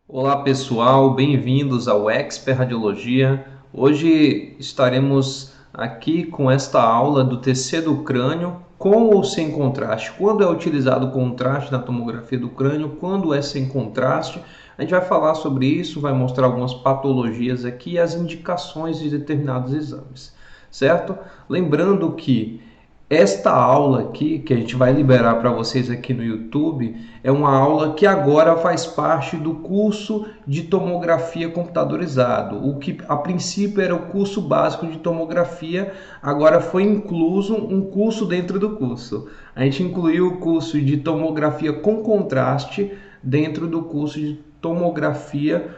Olá pessoal, bem-vindos ao Expert Radiologia. Hoje estaremos aqui com esta aula do TC do crânio, com ou sem contraste. Quando é utilizado contraste na tomografia do crânio, quando é sem contraste. A gente vai falar sobre isso, vai mostrar algumas patologias aqui e as indicações de determinados exames, certo? Lembrando que esta aula aqui, que a gente vai liberar para vocês aqui no YouTube, é uma aula que agora faz parte do curso de tomografia computadorizado. O que a princípio era o curso básico de tomografia, agora foi incluso um curso dentro do curso. A gente incluiu o curso de tomografia com contraste dentro do curso de tomografia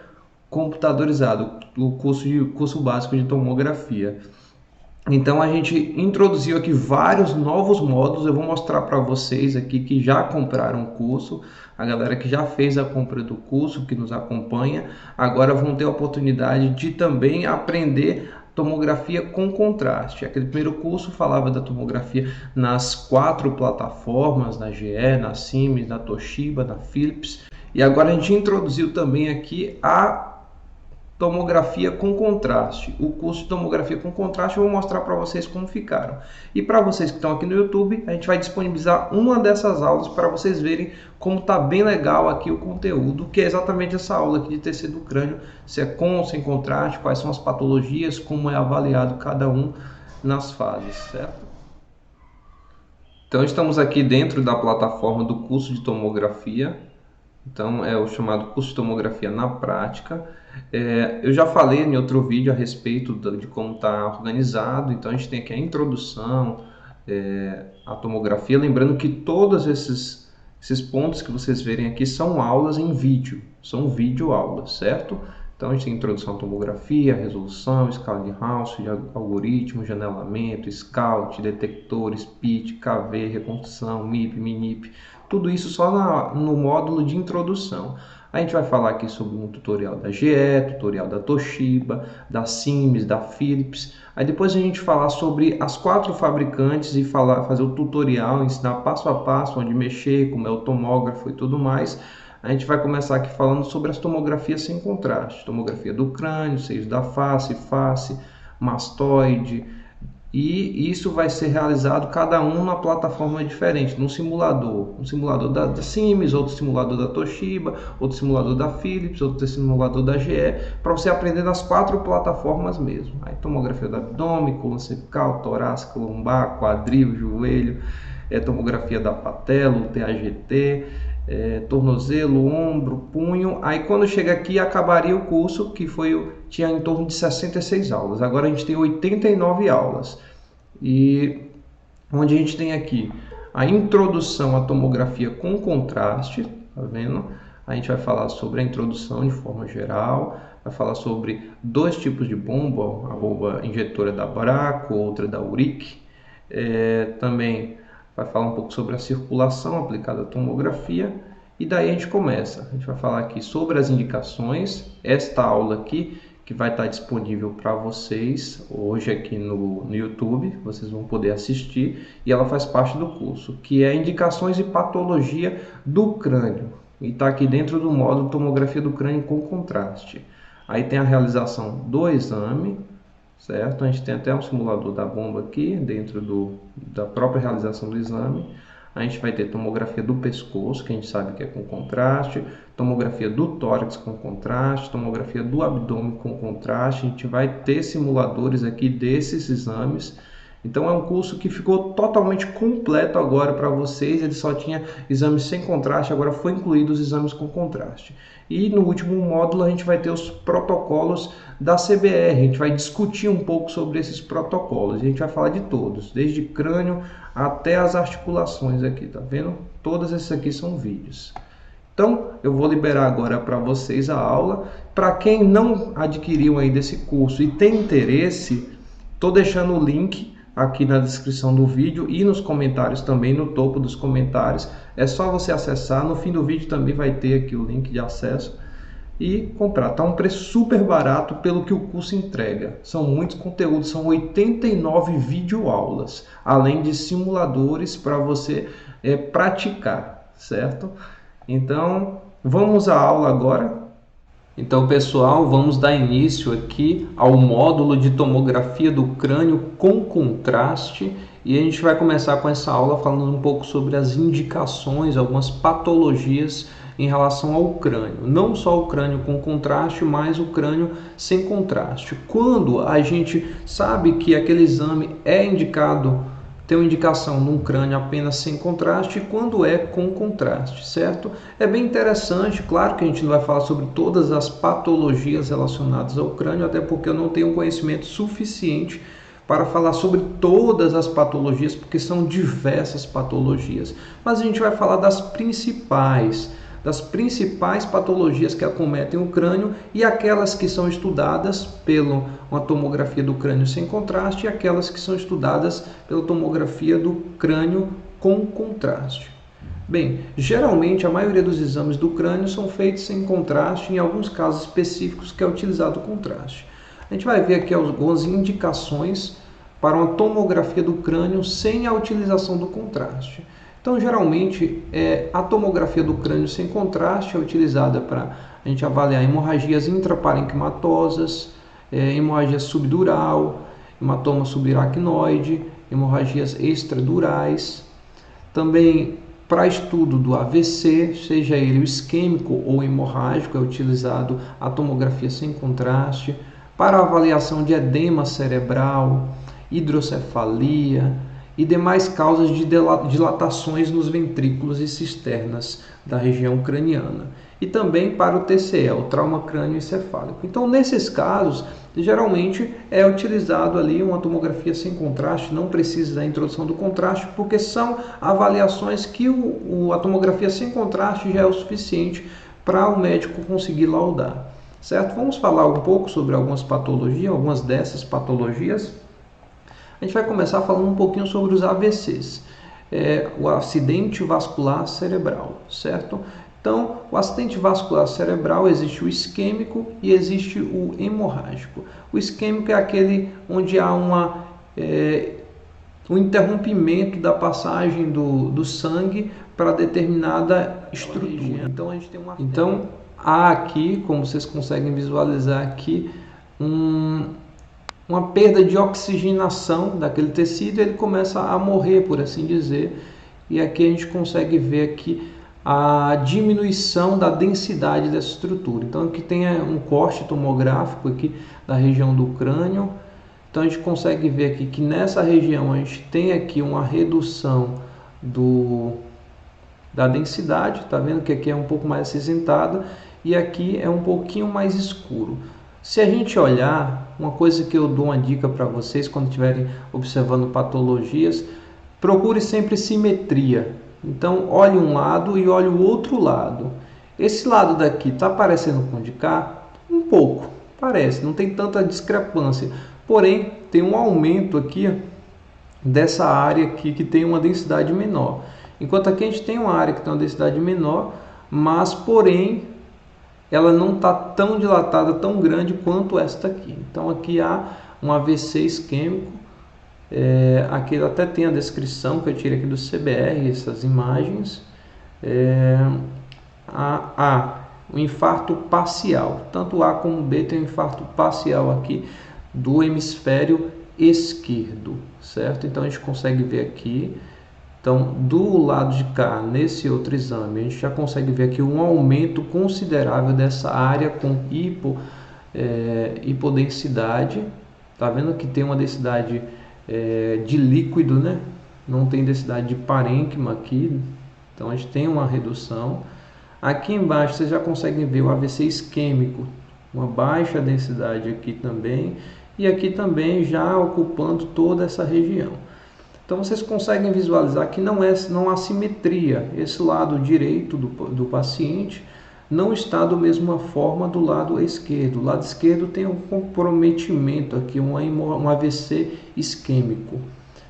computadorizado, o curso básico de tomografia. Então a gente introduziu aqui vários novos módulos. Eu vou mostrar para vocês aqui que já compraram o curso, a galera que já fez a compra do curso, que nos acompanha, agora vão ter a oportunidade de também aprender tomografia com contraste. Aquele primeiro curso falava da tomografia nas 4 plataformas, na GE, na Siemens, na Toshiba, na Philips, e agora a gente introduziu também aqui a tomografia com contraste. O curso de tomografia com contraste eu vou mostrar para vocês como ficaram. E para vocês que estão aqui no YouTube, a gente vai disponibilizar uma dessas aulas para vocês verem como está bem legal aqui o conteúdo, que é exatamente essa aula aqui de TC do crânio, se é com ou sem contraste, quais são as patologias, como é avaliado cada um nas fases, certo? Então estamos aqui dentro da plataforma do curso de tomografia. Então é o chamado curso de tomografia na prática. Eu já falei em outro vídeo a respeito de como está organizado. Então a gente tem aqui a introdução à tomografia. Lembrando que todos esses pontos que vocês verem aqui são aulas em vídeo, são videoaulas, certo? Então a gente tem introdução à tomografia, resolução, escala de House, algoritmo, janelamento, scout, detectores, PIT, KV, reconstrução, MIP, MINIP, tudo isso só no módulo de introdução. A gente vai falar aqui sobre um tutorial da GE, tutorial da Toshiba, da Siemens, da Philips. Aí depois a gente falar sobre as 4 fabricantes e fazer o tutorial, ensinar passo a passo onde mexer, como é o tomógrafo e tudo mais. A gente vai começar aqui falando sobre as tomografias sem contraste. Tomografia do crânio, seios da face, mastoide. E isso vai ser realizado cada um na plataforma diferente, num simulador. Um simulador da Siemens, outro simulador da Toshiba, outro simulador da Philips, outro simulador da GE, para você aprender nas 4 plataformas mesmo. Aí tomografia do abdômen, coluna cervical, torácica, lombar, quadril, joelho, tomografia da patela, o TAGT, tornozelo, ombro, punho. Aí quando chega aqui acabaria o curso, que tinha em torno de 66 aulas. Agora a gente tem 89 aulas. E onde a gente tem aqui a introdução à tomografia com contraste, tá vendo? A gente vai falar sobre a introdução de forma geral, vai falar sobre 2 tipos de bomba, a bomba injetora da Braco, outra da Uric. Também vai falar um pouco sobre a circulação aplicada à tomografia, e daí a gente começa. A gente vai falar aqui sobre as indicações, esta aula aqui que vai estar disponível para vocês hoje aqui no YouTube, vocês vão poder assistir, e ela faz parte do curso, que é indicações e patologia do crânio, e está aqui dentro do módulo tomografia do crânio com contraste. Aí tem a realização do exame, certo? A gente tem até um simulador da bomba aqui dentro da própria realização do exame. A gente vai ter tomografia do pescoço, que a gente sabe que é com contraste, tomografia do tórax com contraste, tomografia do abdômen com contraste. A gente vai ter simuladores aqui desses exames. Então é um curso que ficou totalmente completo agora para vocês. Ele só tinha exames sem contraste, agora foi incluído os exames com contraste. E no último módulo a gente vai ter os protocolos da CBR. A gente vai discutir um pouco sobre esses protocolos. A gente vai falar de todos, desde crânio até as articulações aqui, tá vendo? Todos esses aqui são vídeos. Então, eu vou liberar agora para vocês a aula. Para quem não adquiriu ainda esse curso e tem interesse, estou deixando o link aqui na descrição do vídeo e nos comentários também, no topo dos comentários. É só você acessar. No fim do vídeo também vai ter aqui o link de acesso e comprar. Tá um preço super barato pelo que o curso entrega. São muitos conteúdos, são 89 videoaulas, além de simuladores para você praticar, certo? Então, vamos à aula agora. Então, pessoal, vamos dar início aqui ao módulo de tomografia do crânio com contraste e a gente vai começar com essa aula falando um pouco sobre as indicações, algumas patologias em relação ao crânio. Não só o crânio com contraste, mas o crânio sem contraste. Quando a gente sabe que aquele exame é indicado, tem uma indicação num crânio apenas sem contraste, quando é com contraste, certo? É bem interessante, claro que a gente não vai falar sobre todas as patologias relacionadas ao crânio, até porque eu não tenho conhecimento suficiente para falar sobre todas as patologias, porque são diversas patologias. Mas a gente vai falar das principais patologias que acometem o crânio e aquelas que são estudadas pela uma tomografia do crânio sem contraste e aquelas que são estudadas pela tomografia do crânio com contraste. Bem, geralmente a maioria dos exames do crânio são feitos sem contraste, em alguns casos específicos que é utilizado o contraste. A gente vai ver aqui algumas indicações para uma tomografia do crânio sem a utilização do contraste. Então, geralmente, a tomografia do crânio sem contraste é utilizada para a gente avaliar hemorragias intraparenquimatosas, hemorragia subdural, hematoma subaracnoide, hemorragias extradurais. Também para estudo do AVC, seja ele o isquêmico ou hemorrágico, é utilizado a tomografia sem contraste. Para avaliação de edema cerebral, hidrocefalia e demais causas de dilatações nos ventrículos e cisternas da região craniana. E também para o TCE, o trauma crânioencefálico. Então, nesses casos, geralmente é utilizado ali uma tomografia sem contraste, não precisa da introdução do contraste, porque são avaliações que a tomografia sem contraste já é o suficiente para o médico conseguir laudar. Certo? Vamos falar um pouco sobre algumas patologias, algumas dessas patologias. A gente vai começar falando um pouquinho sobre os AVCs, o acidente vascular cerebral, certo? Então, o acidente vascular cerebral existe o isquêmico e existe o hemorrágico. O isquêmico é aquele onde há um interrompimento da passagem do sangue para determinada estrutura. Então, a gente tem há aqui, como vocês conseguem visualizar aqui, uma perda de oxigenação daquele tecido, ele começa a morrer, por assim dizer, e aqui a gente consegue ver aqui a diminuição da densidade dessa estrutura. Então aqui tem um corte tomográfico aqui da região do crânio, então a gente consegue ver aqui que nessa região a gente tem aqui uma redução da densidade, tá vendo que aqui é um pouco mais acinzentada e aqui é um pouquinho mais escuro. Se a gente olhar, uma coisa que eu dou uma dica para vocês quando estiverem observando patologias, procure sempre simetria. Então, olhe um lado e olhe o outro lado. Esse lado daqui está parecendo com o de cá? Um pouco, parece, não tem tanta discrepância. Porém, tem um aumento aqui dessa área aqui que tem uma densidade menor. Enquanto aqui a gente tem uma área que tem uma densidade menor, mas porém ela não está tão dilatada, tão grande quanto esta aqui. Então aqui há um AVC isquêmico, aqui até tem a descrição que eu tirei aqui do CBR, essas imagens. Há um infarto parcial, tanto A como B tem um infarto parcial aqui do hemisfério esquerdo, certo? Então a gente consegue ver aqui. Então, do lado de cá, nesse outro exame, a gente já consegue ver aqui um aumento considerável dessa área com hipodensidade. Tá vendo que tem uma densidade de líquido, né? Não tem densidade de parênquima aqui. Então, a gente tem uma redução. Aqui embaixo, vocês já conseguem ver o AVC isquêmico, uma baixa densidade aqui também. E aqui também já ocupando toda essa região. Então vocês conseguem visualizar que não há simetria. Esse lado direito do paciente não está da mesma forma do lado esquerdo. O lado esquerdo tem um comprometimento aqui, um AVC isquêmico,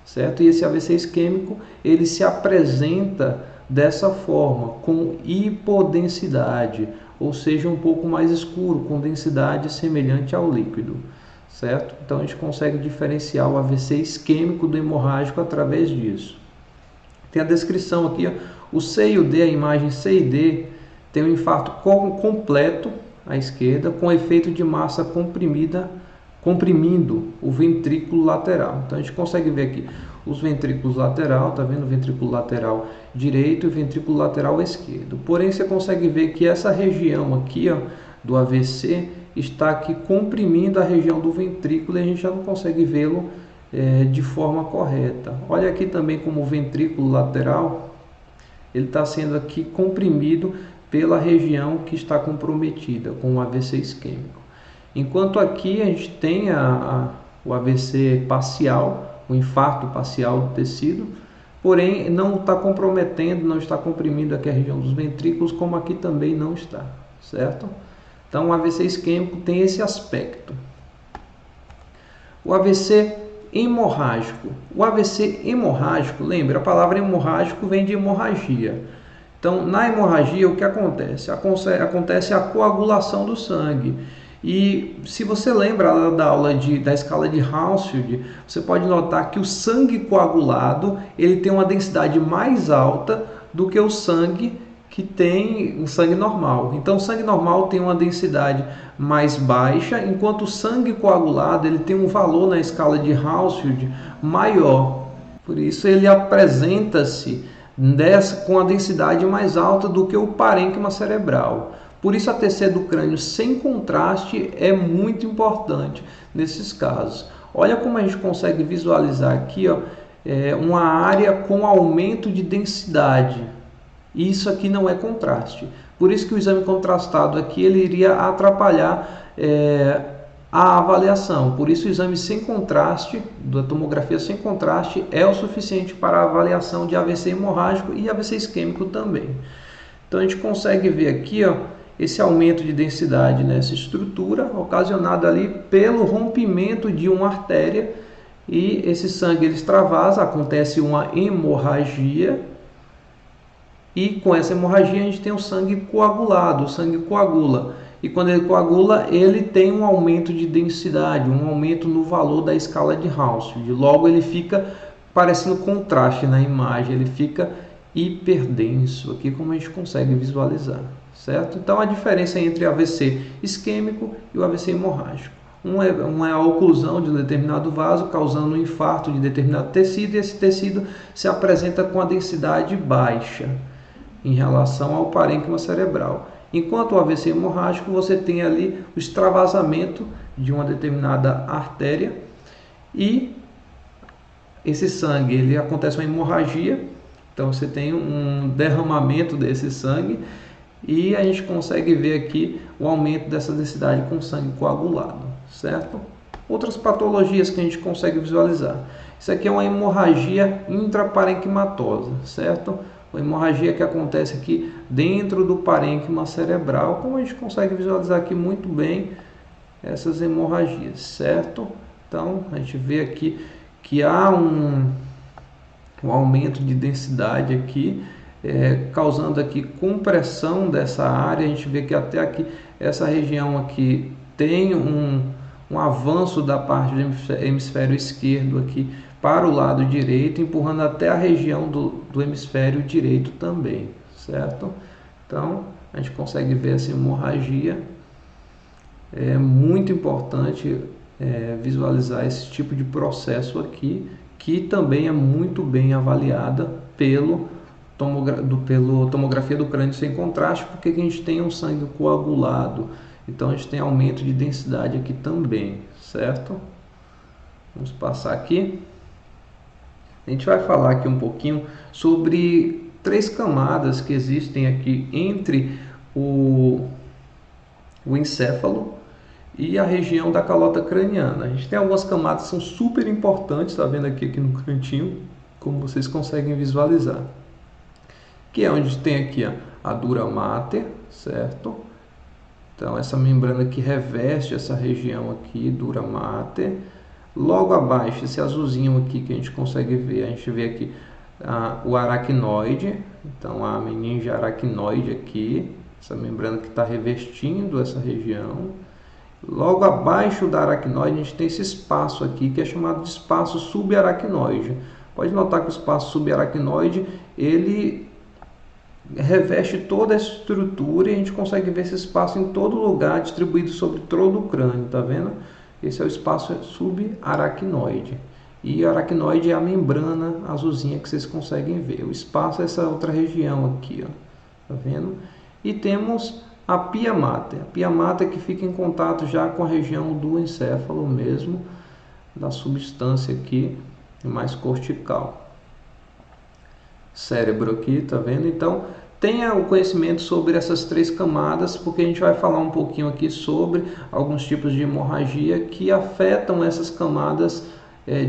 certo? E esse AVC isquêmico, ele se apresenta dessa forma, com hipodensidade, ou seja, um pouco mais escuro, com densidade semelhante ao líquido. Certo? Então a gente consegue diferenciar o AVC isquêmico do hemorrágico através disso. Tem a descrição aqui, ó, o C e o D, a imagem C e D tem um infarto completo à esquerda, com efeito de massa comprimida, comprimindo o ventrículo lateral. Então a gente consegue ver aqui os ventrículos lateral, tá vendo? O ventrículo lateral direito e o ventrículo lateral esquerdo. Porém, você consegue ver que essa região aqui, ó, do AVC, está aqui comprimindo a região do ventrículo e a gente já não consegue vê-lo de forma correta. Olha aqui também como o ventrículo lateral, ele está sendo aqui comprimido pela região que está comprometida com o AVC isquêmico. Enquanto aqui a gente tem o AVC parcial, o infarto parcial do tecido, porém não está comprometendo, não está comprimindo aqui a região dos ventrículos, como aqui também não está, certo? Então o AVC isquêmico tem esse aspecto. O AVC hemorrágico. O AVC hemorrágico, lembra, a palavra hemorrágico vem de hemorragia. Então, na hemorragia, o que acontece? Acontece a coagulação do sangue. E se você lembra da aula da escala de Hounsfield, você pode notar que o sangue coagulado ele tem uma densidade mais alta do que o sangue que tem o sangue normal. Então, o sangue normal tem uma densidade mais baixa, enquanto o sangue coagulado ele tem um valor na escala de Hounsfield maior. Por isso, ele apresenta-se com a densidade mais alta do que o parênquima cerebral. Por isso, a TC do crânio sem contraste é muito importante nesses casos. Olha como a gente consegue visualizar aqui, ó, uma área com aumento de densidade. Isso aqui não é contraste. Por isso que o exame contrastado aqui ele iria atrapalhar a avaliação. Por isso o exame sem contraste, da tomografia sem contraste, é o suficiente para a avaliação de AVC hemorrágico e AVC isquêmico também. Então a gente consegue ver aqui, ó, esse aumento de densidade nessa estrutura, ocasionado ali pelo rompimento de uma artéria, e esse sangue ele extravasa, acontece uma hemorragia, e com essa hemorragia a gente tem o sangue coagulado, o sangue coagula. E quando ele coagula, ele tem um aumento de densidade, um aumento no valor da escala de Hounsfield. Logo ele fica parecendo contraste na imagem, ele fica hiperdenso, aqui como a gente consegue visualizar, certo? Então a diferença entre AVC isquêmico e o AVC hemorrágico. Um é a oclusão de um determinado vaso, causando um infarto de determinado tecido, e esse tecido se apresenta com a densidade baixa em relação ao parênquima cerebral. Enquanto o AVC hemorrágico, você tem ali o extravasamento de uma determinada artéria e esse sangue, ele acontece uma hemorragia, então você tem um derramamento desse sangue e a gente consegue ver aqui o aumento dessa densidade com sangue coagulado, certo? Outras patologias que a gente consegue visualizar. Isso aqui é uma hemorragia intraparenquimatosa, certo? Uma hemorragia que acontece aqui dentro do parênquima cerebral, como a gente consegue visualizar aqui muito bem essas hemorragias, certo? Então, a gente vê aqui que há um aumento de densidade aqui, causando aqui compressão dessa área. A gente vê que até aqui, essa região aqui tem um avanço da parte do hemisfério esquerdo aqui para o lado direito, empurrando até a região do hemisfério direito também, certo? Então, a gente consegue ver essa hemorragia. É muito importante visualizar esse tipo de processo aqui, que também é muito bem avaliada pelo tomografia do crânio sem contraste, porque a gente tem um sangue coagulado, então a gente tem aumento de densidade aqui também, certo? Vamos passar aqui. A gente vai falar aqui um pouquinho sobre 3 camadas que existem aqui entre o encéfalo e a região da calota craniana. A gente tem algumas camadas que são super importantes, tá vendo aqui no cantinho, como vocês conseguem visualizar. Que é onde tem aqui a dura mater, certo? Então essa membrana que reveste essa região aqui, dura mater. Logo abaixo, esse azulzinho aqui que a gente consegue ver, a gente vê aqui o aracnoide, então a meninge aracnoide aqui, essa membrana que está revestindo essa região. Logo abaixo da aracnoide, a gente tem esse espaço aqui, que é chamado de espaço subaracnoide. Pode notar que o espaço subaracnoide, ele reveste toda a estrutura e a gente consegue ver esse espaço em todo lugar, distribuído sobre todo o crânio, tá vendo? Esse é o espaço subaracnoide. E o aracnoide é a membrana azulzinha que vocês conseguem ver. O espaço é essa outra região aqui, ó. Tá vendo? E temos a pia mater. A pia mater que fica em contato já com a região do encéfalo mesmo, da substância aqui mais cortical. Cérebro aqui, tá vendo? Então, tenha o conhecimento sobre essas três camadas, porque a gente vai falar um pouquinho aqui sobre alguns tipos de hemorragia que afetam essas camadas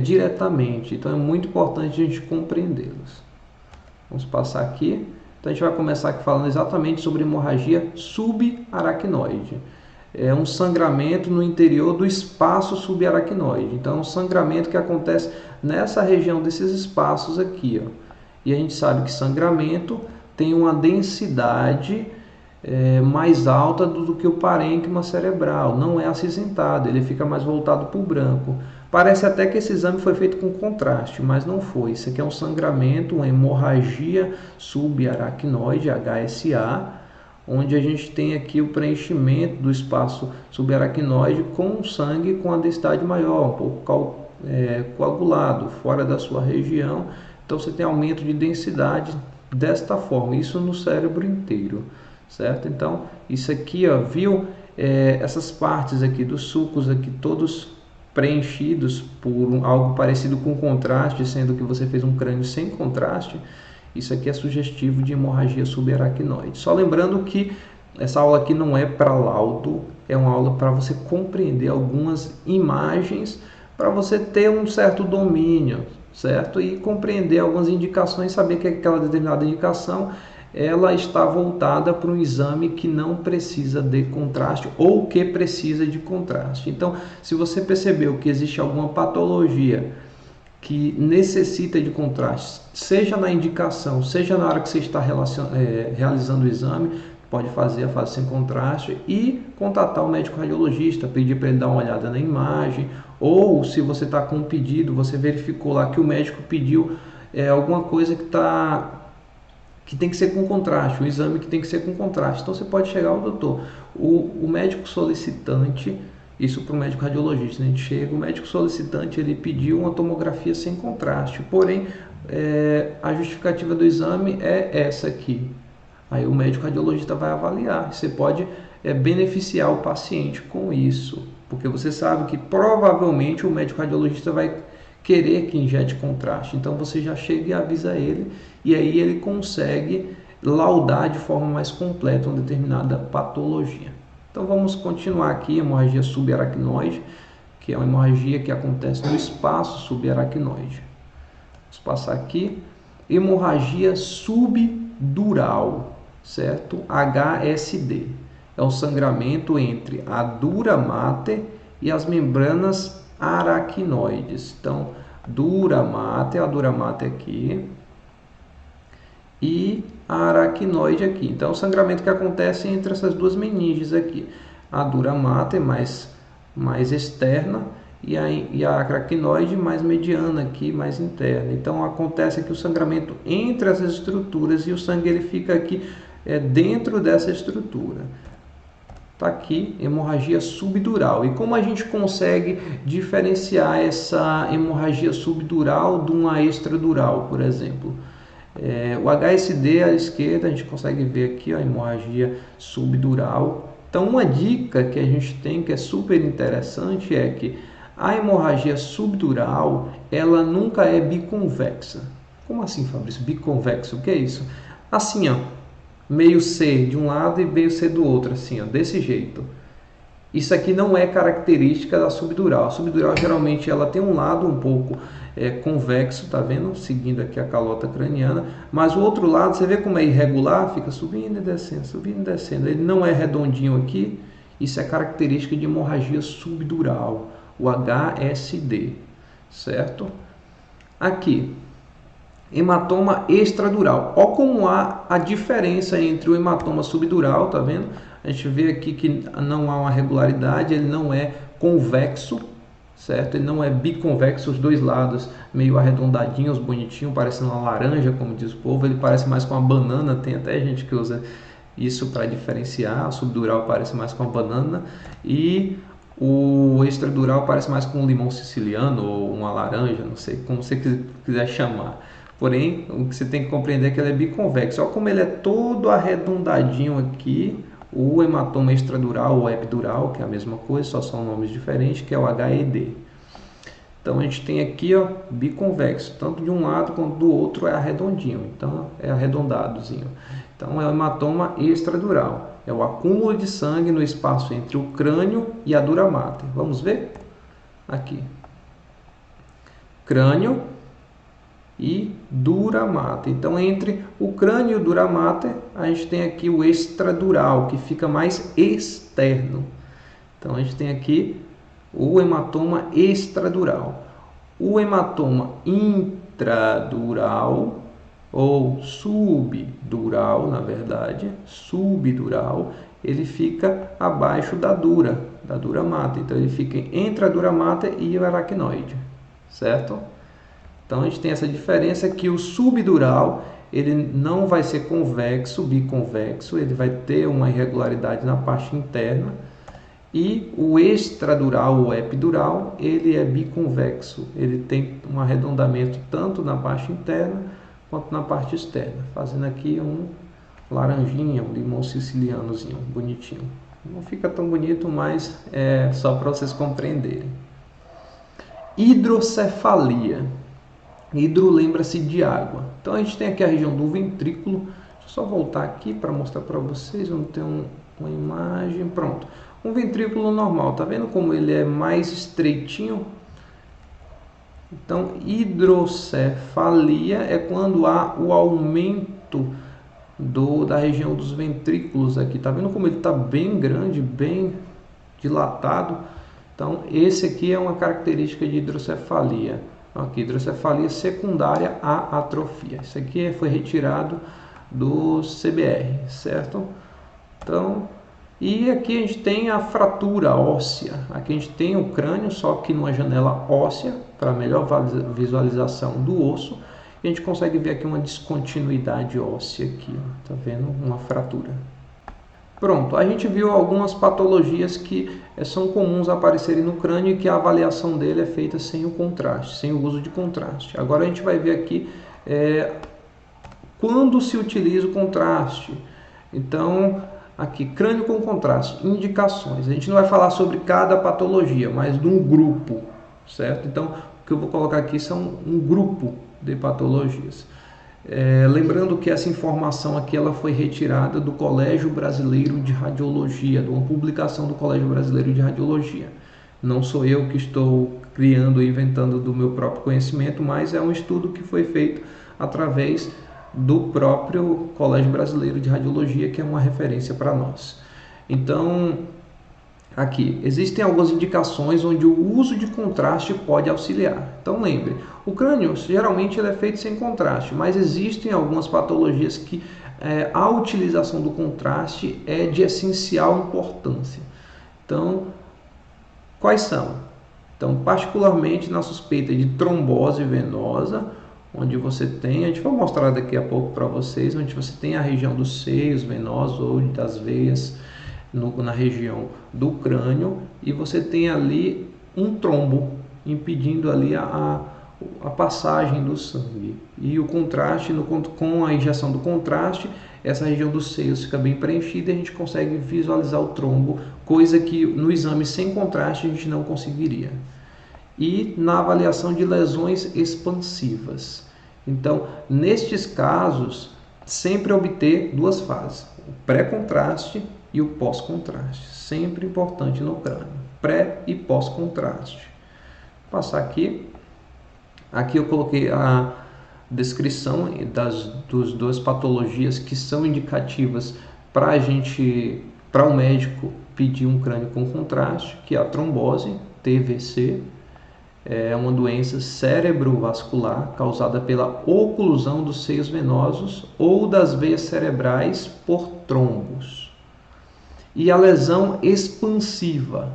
diretamente. Então, é muito importante a gente compreendê-las. Vamos passar aqui. Então, a gente vai começar aqui falando exatamente sobre hemorragia subaracnoide. É um sangramento no interior do espaço subaracnoide. Então, é um sangramento que acontece nessa região desses espaços aqui, ó. E a gente sabe que sangramento tem uma densidade mais alta do que o parênquima cerebral. Não é acinzentado, ele fica mais voltado para o branco. Parece até que esse exame foi feito com contraste, mas não foi. Isso aqui é um sangramento, uma hemorragia subaracnoide, HSA, onde a gente tem aqui o preenchimento do espaço subaracnoide com sangue com a densidade maior, um pouco coagulado, fora da sua região. Então você tem aumento de densidade desta forma, isso no cérebro inteiro, certo? Então isso aqui, ó, viu? Essas partes aqui dos sulcos aqui todos preenchidos por algo parecido com contraste, sendo que você fez um crânio sem contraste. Isso aqui é sugestivo de hemorragia subaracnoide. Só lembrando que essa aula aqui não é para laudo, é uma aula para você compreender algumas imagens, para você ter um certo domínio, certo? E compreender algumas indicações, saber que aquela determinada indicação ela está voltada para um exame que não precisa de contraste ou que precisa de contraste. Então, se você percebeu que existe alguma patologia que necessita de contraste, seja na indicação, seja na hora que você está realizando o exame, pode fazer a fase sem contraste e contatar o médico radiologista, pedir para ele dar uma olhada na imagem, ou se você está com um pedido, você verificou lá que o médico pediu alguma coisa que tem que ser com contraste, o exame que tem que ser com contraste. Então você pode chegar ao doutor, o médico solicitante, isso para o médico radiologista, a gente chega, o médico solicitante ele pediu uma tomografia sem contraste, porém a justificativa do exame é essa aqui. Aí o médico radiologista vai avaliar, você pode beneficiar o paciente com isso, porque você sabe que provavelmente o médico radiologista vai querer que injete contraste, então você já chega e avisa ele, e aí ele consegue laudar de forma mais completa uma determinada patologia. Então vamos continuar aqui, hemorragia subaracnoide, que é uma hemorragia que acontece no espaço subaracnoide. Vamos passar aqui, hemorragia subdural, certo? HSD. É um sangramento entre a dura mater e as membranas aracnoides. Então, dura mater, a dura mater aqui, e a aracnoide aqui. Então, é o sangramento que acontece entre essas duas meninges aqui. A dura mater mais externa e a aracnoide mais mediana aqui, mais interna. Então, acontece aqui o sangramento entre essas estruturas e o sangue ele fica aqui dentro dessa estrutura. Está aqui, hemorragia subdural. E como a gente consegue diferenciar essa hemorragia subdural de uma extradural, por exemplo? O HSD à esquerda, a gente consegue ver aqui a hemorragia subdural. Então, uma dica que a gente tem que é super interessante é que a hemorragia subdural, ela nunca é biconvexa. Como assim, Fabrício? Biconvexo, o que é isso? Assim, ó, meio C de um lado e meio C do outro, assim, ó, desse jeito. Isso aqui não é característica da subdural. A subdural geralmente ela tem um lado um pouco convexo, tá vendo? Seguindo aqui a calota craniana, mas o outro lado, você vê como é irregular, fica subindo e descendo, subindo e descendo. Ele não é redondinho aqui, isso é característica de hemorragia subdural, o HSD, certo? Aqui, hematoma extradural. Olha como há a diferença entre o hematoma subdural, tá vendo? A gente vê aqui que não há uma regularidade, ele não é convexo, certo? Ele não é biconvexo, os dois lados meio arredondadinhos, bonitinho, parecendo uma laranja, como diz o povo. Ele parece mais com uma banana, tem até gente que usa isso para diferenciar. O subdural parece mais com a banana e o extradural parece mais com um limão siciliano ou uma laranja, não sei como você quiser chamar. Porém, o que você tem que compreender é que ele é biconvexo. Olha como ele é todo arredondadinho aqui. O hematoma extradural ou epidural, que é a mesma coisa, só são nomes diferentes, que é o HED. Então a gente tem aqui, ó, biconvexo, tanto de um lado quanto do outro é arredondinho, então é arredondadozinho. Então é o hematoma extradural, é o acúmulo de sangue no espaço entre o crânio e a dura mater. Vamos ver? Aqui. Crânio e dura mater. Então entre o crânio e o dura mater, a gente tem aqui o extradural, que fica mais externo. Então a gente tem aqui o hematoma extradural. O hematoma intradural ou subdural, na verdade, subdural, ele fica abaixo da dura mater. Então ele fica entre a dura mater e o aracnoide, certo? Então a gente tem essa diferença que o subdural ele não vai ser convexo, biconvexo, ele vai ter uma irregularidade na parte interna. E o extradural ou epidural, ele é biconvexo, ele tem um arredondamento tanto na parte interna quanto na parte externa, fazendo aqui um laranjinha, um limão sicilianozinho, bonitinho. Não fica tão bonito, mas é só para vocês compreenderem. Hidrocefalia. Hidro lembra-se de água. Então a gente tem aqui a região do ventrículo. Deixa eu só voltar aqui para mostrar para vocês. Vamos ter uma imagem. Pronto. Um ventrículo normal. Tá vendo como ele é mais estreitinho? Então, hidrocefalia é quando há o aumento da região dos ventrículos aqui. Tá vendo como ele está bem grande, bem dilatado? Então, esse aqui é uma característica de hidrocefalia. Aqui, hidrocefalia secundária à atrofia. Isso aqui foi retirado do CBR, certo? Então, e aqui a gente tem a fratura óssea. Aqui a gente tem o crânio, só que numa janela óssea, para melhor visualização do osso. E a gente consegue ver aqui uma descontinuidade óssea aqui, ó. Tá vendo? Uma fratura. Pronto, a gente viu algumas patologias que são comuns aparecerem no crânio e que a avaliação dele é feita sem o contraste, sem o uso de contraste. Agora a gente vai ver aqui quando se utiliza o contraste. Então, aqui, crânio com contraste, indicações. A gente não vai falar sobre cada patologia, mas de um grupo, certo? Então, o que eu vou colocar aqui são um grupo de patologias. Lembrando que essa informação aqui ela foi retirada do Colégio Brasileiro de Radiologia, de uma publicação do Colégio Brasileiro de Radiologia. Não sou eu que estou criando e inventando do meu próprio conhecimento, mas é um estudo que foi feito através do próprio Colégio Brasileiro de Radiologia, que é uma referência para nós. Então, aqui, existem algumas indicações onde o uso de contraste pode auxiliar. Então lembre, o crânio geralmente ele é feito sem contraste, mas existem algumas patologias que a utilização do contraste é de essencial importância. Então, quais são? Então, particularmente na suspeita de trombose venosa, onde você tem, a gente vai mostrar daqui a pouco para vocês, onde você tem a região dos seios venosos ou das veias, na região do crânio, e você tem ali um trombo impedindo ali a passagem do sangue. E o contraste, com a injeção do contraste, essa região dos seios fica bem preenchida e a gente consegue visualizar o trombo, coisa que no exame sem contraste a gente não conseguiria. E na avaliação de lesões expansivas. Então, nestes casos, sempre obter duas fases, o pré-contraste e o pós-contraste, sempre importante no crânio, pré e pós-contraste. Vou passar aqui eu coloquei a descrição das duas patologias que são indicativas para o médico pedir um crânio com contraste, que é a trombose, TVC, é uma doença cerebrovascular causada pela oclusão dos seios venosos ou das veias cerebrais por trombos. E a lesão expansiva,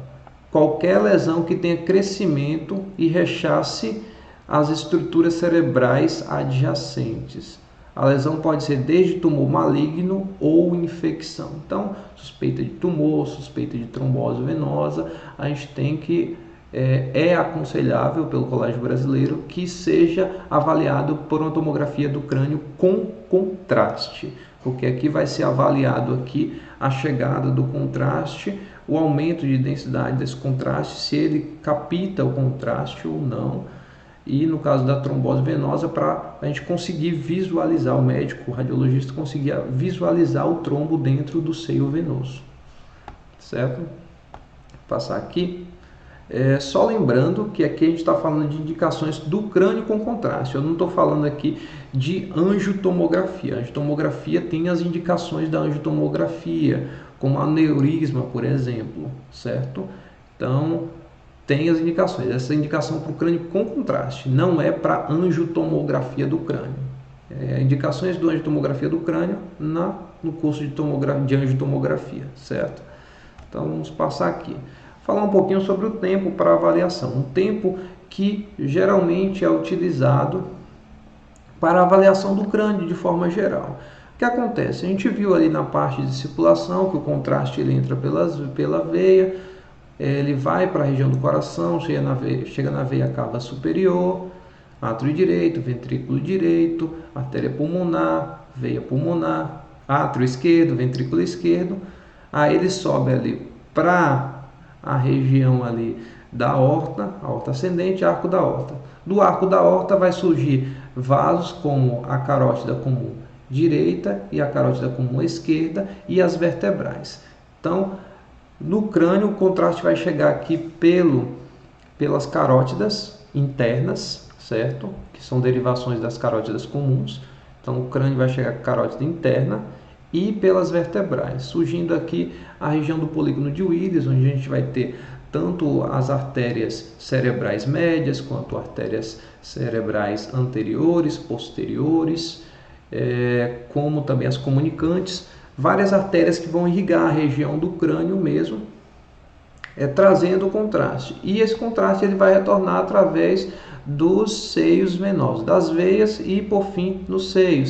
qualquer lesão que tenha crescimento e rechace as estruturas cerebrais adjacentes. A lesão pode ser desde tumor maligno ou infecção. Então, suspeita de tumor, suspeita de trombose venosa, a gente tem que é aconselhável pelo Colégio Brasileiro que seja avaliado por uma tomografia do crânio com contraste, porque aqui vai ser avaliado aqui a chegada do contraste, o aumento de densidade desse contraste, se ele capta o contraste ou não, e no caso da trombose venosa, para a gente conseguir visualizar, o médico, o radiologista conseguir visualizar o trombo dentro do seio venoso, certo? Vou passar aqui. Só lembrando que aqui a gente está falando de indicações do crânio com contraste. Eu não estou falando aqui de angiotomografia. A angiotomografia tem as indicações da angiotomografia, como aneurisma, por exemplo, certo? Então, tem as indicações. Essa indicação para o crânio com contraste não é para angiotomografia do crânio. Indicações do angiotomografia do crânio no curso de angiotomografia, certo? Então, vamos passar aqui. Falar um pouquinho sobre o tempo para avaliação. Um tempo que geralmente é utilizado para avaliação do crânio de forma geral. O que acontece? A gente viu ali na parte de circulação que o contraste ele entra pela veia, ele vai para a região do coração, chega na veia cava superior, átrio direito, ventrículo direito, artéria pulmonar, veia pulmonar, átrio esquerdo, ventrículo esquerdo. Aí ele sobe ali para a região ali da aorta ascendente, arco da aorta. Do arco da aorta vai surgir vasos como a carótida comum direita e a carótida comum esquerda e as vertebrais. Então, no crânio, o contraste vai chegar aqui pelas carótidas internas, certo? Que são derivações das carótidas comuns. Então, o crânio vai chegar com a carótida interna e pelas vertebrais, surgindo aqui a região do polígono de Willis, onde a gente vai ter tanto as artérias cerebrais médias, quanto artérias cerebrais anteriores, posteriores, como também as comunicantes, várias artérias que vão irrigar a região do crânio mesmo, trazendo o contraste. E esse contraste ele vai retornar através dos seios venosos, das veias e por fim no seio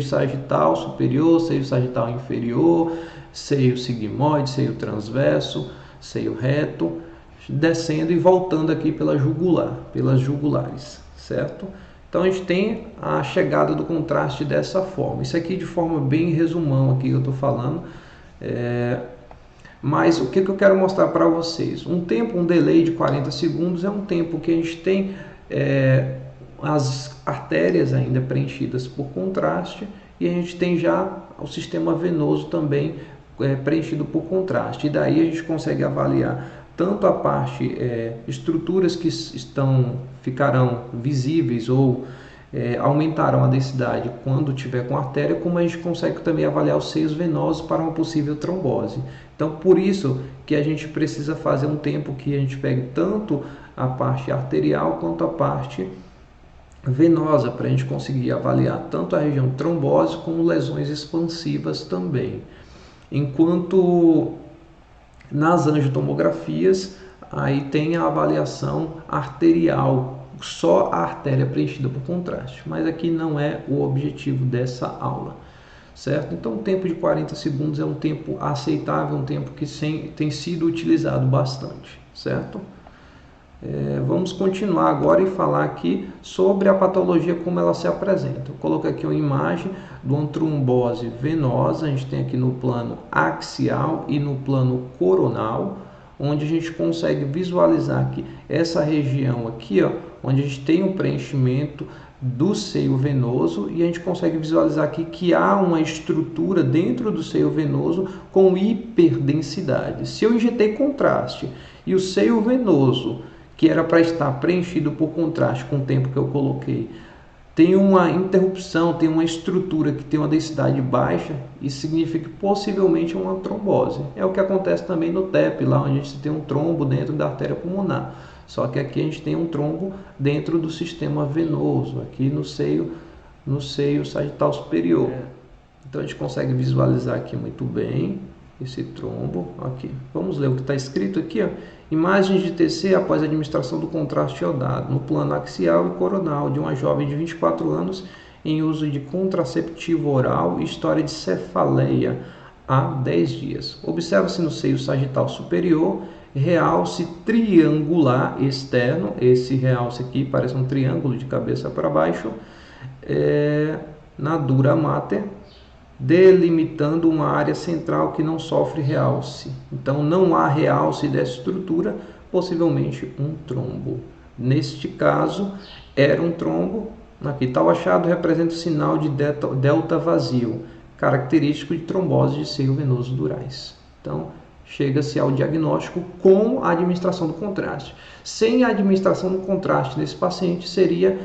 sagital superior, seio sagital inferior, seio sigmoide, seio transverso, seio reto, descendo e voltando aqui pelas jugulares, certo? Então a gente tem a chegada do contraste dessa forma. Isso aqui de forma bem resumão aqui que eu estou falando. Mas o que eu quero mostrar para vocês? Um delay de 40 segundos é um tempo que a gente tem as artérias ainda preenchidas por contraste e a gente tem já o sistema venoso também preenchido por contraste. E daí a gente consegue avaliar tanto a parte, estruturas que ficarão visíveis ou aumentarão a densidade quando tiver com artéria, como a gente consegue também avaliar os seios venosos para uma possível trombose. Então, por isso que a gente precisa fazer um tempo que a gente pegue tanto a parte arterial quanto a parte venosa, para a gente conseguir avaliar tanto a região trombose como lesões expansivas também. Enquanto nas angiotomografias, aí tem a avaliação arterial, só a artéria preenchida por contraste, mas aqui não é o objetivo dessa aula, certo? Então, o tempo de 40 segundos é um tempo aceitável, um tempo que tem sido utilizado bastante, certo? Vamos continuar agora e falar aqui sobre a patologia, como ela se apresenta. Eu coloquei aqui uma imagem de uma trombose venosa, a gente tem aqui no plano axial e no plano coronal, onde a gente consegue visualizar aqui essa região aqui, ó, onde a gente tem um preenchimento do seio venoso e a gente consegue visualizar aqui que há uma estrutura dentro do seio venoso com hiperdensidade. Se eu injetei contraste e o seio venoso, que era para estar preenchido por contraste com o tempo que eu coloquei, tem uma interrupção, tem uma estrutura que tem uma densidade baixa, isso significa que possivelmente é uma trombose. É o que acontece também no TEP, lá onde a gente tem um trombo dentro da artéria pulmonar. Só que aqui a gente tem um trombo dentro do sistema venoso, aqui no seio sagital superior. Então a gente consegue visualizar aqui muito bem. esse trombo aqui. Vamos ler o que está escrito aqui, ó. Imagens de TC após a administração do contraste iodado no plano axial e coronal de uma jovem de 24 anos em uso de contraceptivo oral e história de cefaleia há 10 dias. Observa-se no seio sagital superior realce triangular externo, esse realce aqui parece um triângulo de cabeça para baixo, na dura mater, delimitando uma área central que não sofre realce. Então não há realce dessa estrutura, possivelmente um trombo. Neste caso, era um trombo. Aqui tal achado representa o sinal de delta vazio, característico de trombose de seio venoso durais. Então, chega-se ao diagnóstico com a administração do contraste. Sem a administração do contraste nesse paciente, seria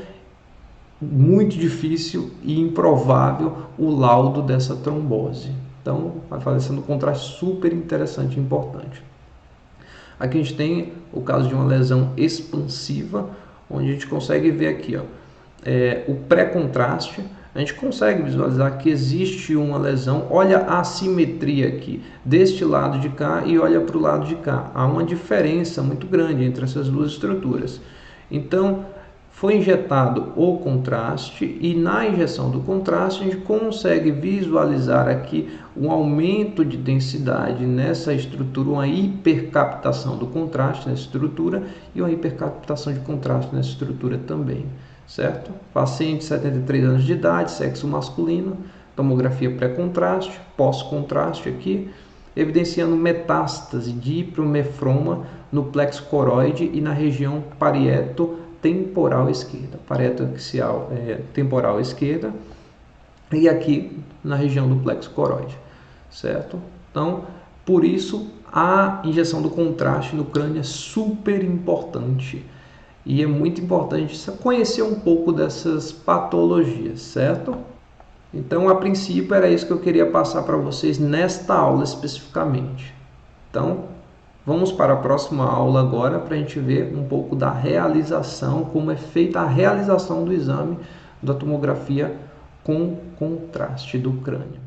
muito difícil e improvável o laudo dessa trombose. Então, a avaliação do contraste super interessante e importante. Aqui a gente tem o caso de uma lesão expansiva, onde a gente consegue ver aqui, ó, o pré-contraste. A gente consegue visualizar que existe uma lesão. Olha a assimetria aqui, deste lado de cá e olha para o lado de cá. Há uma diferença muito grande entre essas duas estruturas. Então, foi injetado o contraste e na injeção do contraste a gente consegue visualizar aqui um aumento de densidade nessa estrutura, uma hipercaptação do contraste nessa estrutura e uma hipercaptação de contraste nessa estrutura também, certo? Paciente 73 anos de idade, sexo masculino, tomografia pré-contraste, pós-contraste aqui, evidenciando metástase de hipermefroma no plexo coroide e na região parieto temporal esquerda, parieto axial temporal esquerda e aqui na região do plexo coroide, certo? Então, por isso a injeção do contraste no crânio é super importante e é muito importante conhecer um pouco dessas patologias, certo? Então, a princípio era isso que eu queria passar para vocês nesta aula especificamente. Então, vamos para a próxima aula agora para a gente ver um pouco da realização, como é feita a realização do exame da tomografia com contraste do crânio.